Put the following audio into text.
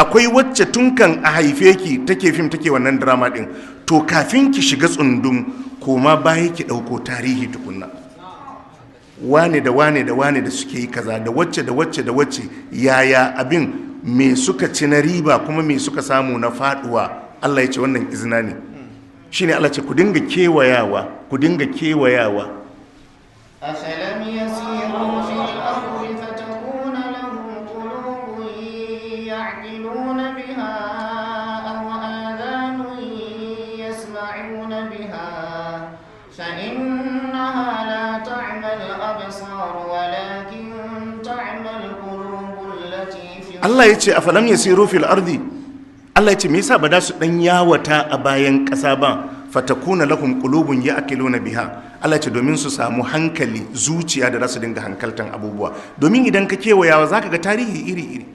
akwai wacce tunkan a haife ki take fim take wannan drama din, to kafin ki shiga tsundum koma baya ki dauko tarihi tukunna, wane da wane da wane da suke yi kaza, da wacce da wacce da wacce, yaya abin, me suka ci na riba kuma me suka samu na faduwa. Allah ya ce wannan izina ne. shine Allah ce ku dinga kewayawa, ku dinga kewayawa. أفلم يسيروا في الأرض فتكون لهم قلوب يعقلون بها أو آذان يسمعون بها فإنها لا تعمى الأبصار ولكن تعمى القلوب التي في Allah ya ce afalam yasiru fil ardi, Allah ya ce me yasa ba da su dan yawata a bayan ƙasa ba, fatakuna lahum qulubun ya'qiluna biha. Allah ce domin su samu hankali, zuciya da za su dinga hankaltan abubuwa. Domin idan ka kewayawa zaka ga tarihi iri-iri.